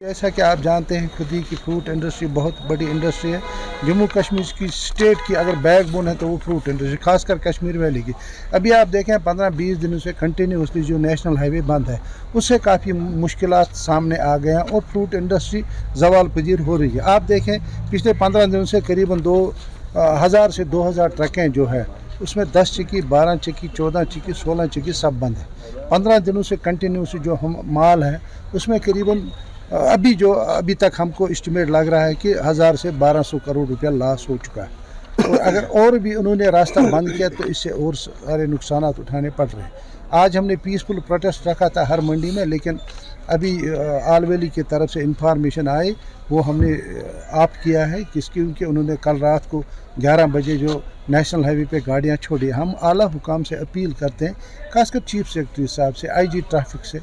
जैसा कि आप जानते हैं खुद ही कि फ्रूट इंडस्ट्री बहुत बड़ी इंडस्ट्री है। जम्मू कश्मीर की स्टेट की अगर बैकबोन है तो वो फ्रूट इंडस्ट्री, खासकर कश्मीर वैली की। अभी आप देखें 15-20 दिनों से कंटिन्यूसली जो नेशनल हाईवे बंद है उससे काफ़ी मुश्किलात सामने आ गए हैं और फ्रूट इंडस्ट्री ज़वाल पजीर हो रही है। आप देखें पिछले 15 दिनों से करीबन 2000 से 2000 ट्रकें जो है उसमें 10 चक्की, 12 चक्की, 14 चक्की, 16 चक्की सब बंद है। 15 दिनों से कंटिन्यूसली जो हम माल है उसमें करीबन अभी तक हमको एस्टिमेट लग रहा है कि 1000 से 1200 करोड़ रुपया लॉस हो चुका है। और अगर और भी उन्होंने रास्ता बंद किया तो इससे और सारे नुकसान उठाने पड़ रहे हैं। आज हमने पीसफुल प्रोटेस्ट रखा था हर मंडी में, लेकिन अभी आल वैली की तरफ से इंफॉर्मेशन आई, वो हमने ऑफ किया है क्योंकि उन्होंने कल रात को 11 बजे जो नेशनल हाईवे पे गाड़ियां छोड़ी। हम आला हुकाम से अपील करते हैं, खासकर चीफ सेक्रेटरी साहब से, IG ट्रैफिक से,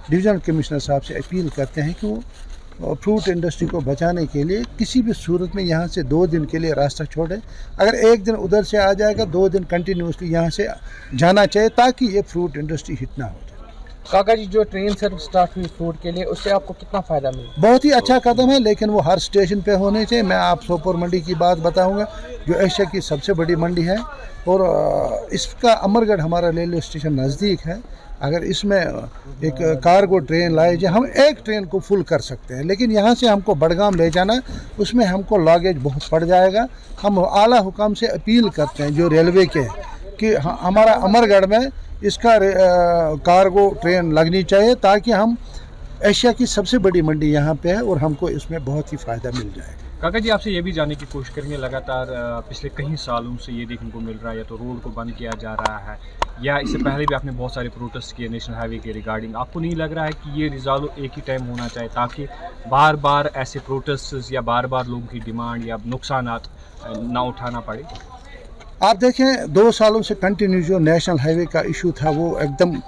डिवीज़नल कमिश्नर साहब से अपील करते हैं कि वो फ्रूट इंडस्ट्री को बचाने के लिए किसी भी सूरत में यहाँ से 2 दिन के लिए रास्ता छोड़े। अगर एक दिन उधर से आ जाएगा, 2 दिन कंटिन्यूसली यहाँ से जाना चाहिए ताकि ये फ्रूट इंडस्ट्री हिट ना हो जाए। काका जी, जो ट्रेन सर्विस स्टार्ट हुई फ्रूट के लिए, उससे आपको कितना फ़ायदा मिला? बहुत ही अच्छा कदम है, लेकिन वो हर स्टेशन पे होने चाहिए। मैं आप सोपोर मंडी की बात बताऊंगा जो एशिया की सबसे बड़ी मंडी है और इसका अमरगढ़ हमारा रेलवे स्टेशन नज़दीक है। अगर इसमें एक कार्गो ट्रेन लाए जाए, हम एक ट्रेन को फुल कर सकते हैं, लेकिन यहाँ से हमको बड़गाम ले जाना, उसमें हमको लगेज बहुत पड़ जाएगा। हम आला हुकाम से अपील करते हैं जो रेलवे के कि हमारा अमरगढ़ में इसका कार्गो ट्रेन लगनी चाहिए ताकि हम एशिया की सबसे बड़ी मंडी यहाँ पे है और हमको इसमें बहुत ही फ़ायदा मिल जाएगा। काका जी, आपसे ये भी जानने की कोशिश करेंगे, लगातार पिछले कई सालों से ये देखने को मिल रहा है या तो रोड को बंद किया जा रहा है या इससे पहले भी आपने बहुत सारे प्रोटेस्ट किए नेशनल हाईवे के रिगार्डिंग। आपको नहीं लग रहा है कि ये रिजॉल्व एक ही टाइम होना चाहिए ताकि बार बार ऐसे प्रोटेस्ट या बार बार लोगों की डिमांड या नुकसान ना उठाना पड़े? आप देखें 2 सालों से कंटिन्यू जो नेशनल हाईवे का इशू था वो एकदम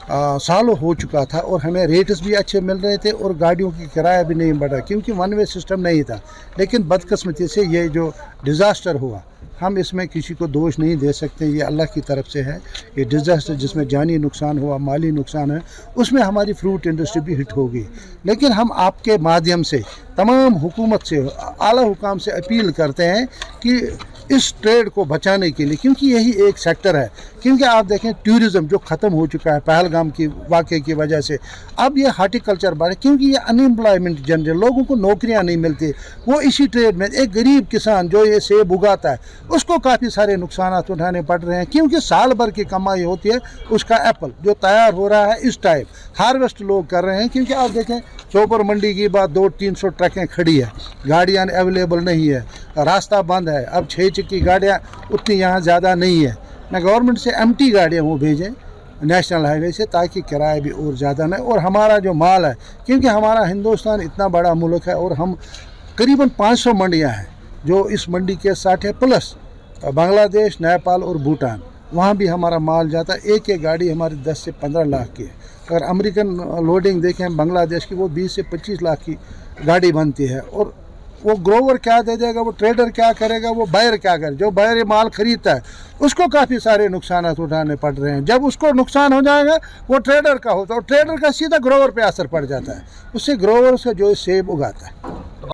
सालों हो चुका था और हमें रेट्स भी अच्छे मिल रहे थे और गाड़ियों की किराया भी नहीं बढ़ा क्योंकि वन वे सिस्टम नहीं था। लेकिन बदकिस्मती से ये जो डिज़ास्टर हुआ, हम इसमें किसी को दोष नहीं दे सकते, ये अल्लाह की तरफ से है। ये डिज़ास्टर जिसमें जानी नुकसान हुआ, माली नुकसान है, उसमें हमारी फ्रूट इंडस्ट्री भी हिट होगी। लेकिन हम आपके माध्यम से तमाम हुकूमत से, आला हुकाम से अपील करते हैं कि इस ट्रेड को बचाने के लिए, क्योंकि यही एक सेक्टर है। क्योंकि आप देखें टूरिज़्म जो ख़त्म हो चुका है पहलगाम की वाक़े की वजह से, अब ये हार्टिकल्चर बढ़े क्योंकि ये अनएम्प्लॉयमेंट जनरेट, लोगों को नौकरियां नहीं मिलती। वो इसी ट्रेड में एक गरीब किसान जो ये सेब उगाता है उसको काफ़ी सारे नुकसान उठाने पड़ रहे हैं क्योंकि साल भर की कमाई होती है उसका एप्पल जो तैयार हो रहा है इस टाइम हार्वेस्ट लोग कर रहे हैं। क्योंकि आप देखें सोपोर मंडी की बात, 200-300 ट्रकें खड़ी है, गाड़ियाँ अवेलेबल नहीं है, रास्ता बंद है। अब 6 चक्की गाड़ियाँ उतनी यहाँ ज़्यादा नहीं है। मैं गवर्नमेंट से एम्प्टी गाड़ियाँ वो भेजें नेशनल हाईवे से ताकि किराया भी और ज़्यादा नहीं, और हमारा जो माल है, क्योंकि हमारा हिंदुस्तान इतना बड़ा मुल्क है और हम करीबन 500 मंडियाँ हैं जो इस मंडी के साथ है, प्लस बांग्लादेश, नेपाल और भूटान, वहाँ भी हमारा माल जाता है। एक गाड़ी हमारी 10 से 15 लाख की है। अगर अमेरिकन लोडिंग देखें बांग्लादेश की, वो 20 से 25 लाख की गाड़ी बनती है। और वो ग्रोवर क्या दे देगा, वो ट्रेडर क्या करेगा, वो बायर क्या करे, जो बायर ये माल खरीदता है उसको काफ़ी सारे नुकसान उठाने पड़ रहे हैं। जब उसको नुकसान हो जाएगा वो ट्रेडर का होता है और ट्रेडर का सीधा ग्रोवर पे असर पड़ जाता है, उससे ग्रोवर से जो सेब उगाता है।